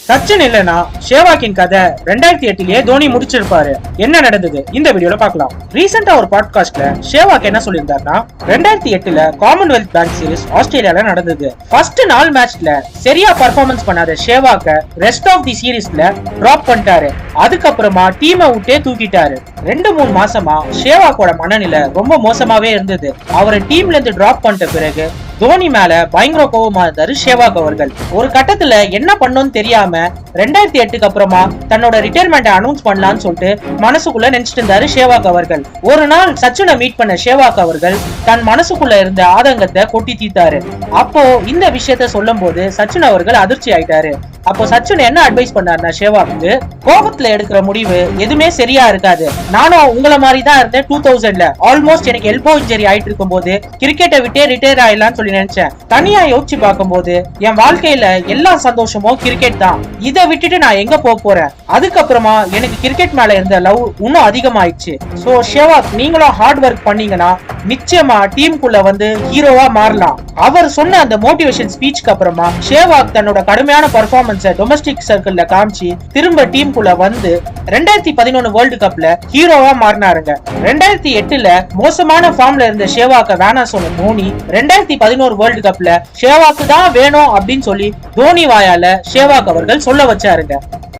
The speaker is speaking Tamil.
சச்சின் இல்லனா சேவாக்கின் கதை 2008லயே தோனி முடிச்சிருப்பாரு. என்ன நடந்தது இந்த வீடியோல பார்க்கலாம். ரீசெண்டா ஒரு பாட்காஸ்ட்ல சேவாக் என்ன சொல்லியிருந்தாருன்னா, 2008ல காமன்வெல்த் பேங்க் சீரிஸ் ஆஸ்திரேலியால நடந்தது. ஃபர்ஸ்ட் 4 மேட்ச்ல சரியா பர்ஃபார்மன்ஸ் பண்ணாத சேவாக்க ரெஸ்ட் ஆஃப் தி சீரிஸ்ல டிராப் பண்ணிட்டாரு. அதுக்கப்புறமா டீமை விட்டே தூக்கிட்டாரு. 2-3 மாசமா சேவாக்கோட மனநிலை ரொம்ப மோசமாவே இருந்தது. அவரை டீம்ல இருந்து டிராப் பண்ணிட்ட பிறகு தோனி மேல பயங்கர கோபமா இருந்தாரு சேவாக் அவர்கள். ஒரு கட்டத்துல என்ன பண்ணணும்னு தெரியாம 2008க்கு அப்புறமா தன்னோட ரிட்டையர்மெண்ட் அனௌன்ஸ் பண்ணலாம்னு சொல்லிட்டு மனசுக்குள்ள நினைச்சிட்டு இருந்தாரு சேவாக் அவர்கள். ஒரு நாள் சச்சினை மீட் பண்ண சேவாக் அவர்கள் தன் மனசுக்குள்ள இருந்த ஆதங்கத்தை கொட்டி தீர்த்தாரு. அப்போ இந்த விஷயத்த சொல்லும் போது சச்சின் அவர்கள் அதிர்ச்சி ஆயிட்டாரு. அப்போ சச்சின் என்ன அட்வைஸ் பண்ணாருன்னா, சேவாக்கு கோபத்துல எடுக்கிற முடிவு எதுவுமே சரியா இருக்காது. நானும் உங்களை மாதிரி தான் இருந்தேன். 2000ல ஆல்மோஸ்ட் எனக்கு எல்போ இன்ஜரி ஆயிட்டு இருக்கும் போது கிரிக்கெட்டை விட்டே ரிட்டையர் ஆயிடலாம்னு சொல்லி நினைச்சேன். தனியா யோசிச்சு பார்க்கும் போது என் வாழ்க்கையில எல்லா சந்தோஷமும் கிரிக்கெட் தான். இதை விட்டுட்டு நான் எங்க போறேன். அதுக்கப்புறமா எனக்கு கிரிக்கெட் மேல இருந்த லவ் இன்னும் அதிகமாயிடுச்சு. சோ சேவாக், நீங்களும் ஹார்ட் ஒர்க் பண்ணீங்கன்னா நிச்சயமா டீமுக்குள்ள வந்து ஹீரோவா மாறலாம். அவர் சொன்ன அந்த மோட்டிவேஷன் ஸ்பீச்சுக்கு அப்புறமா சேவாக் தன்னோட கடுமையான பர்ஃபார்மன்ஸை டொமஸ்டிக் சர்க்கிள்ல காமிச்சு திரும்ப டீமுக்குள்ள வந்து 2011 வேர்ல்டு கப்ல ஹீரோவா மாறினாருங்க. 2008ல மோசமான ஃபார்ம்ல இருந்த சேவாக்க வேணாம் சொன்ன தோனி 2011 வேர்ல்டு கப்ல சேவாக்கு தான் வேணும் அப்படின்னு சொல்லி தோனி வாயால சேவாக் அவர்கள் சொல்ல வச்சாருங்க.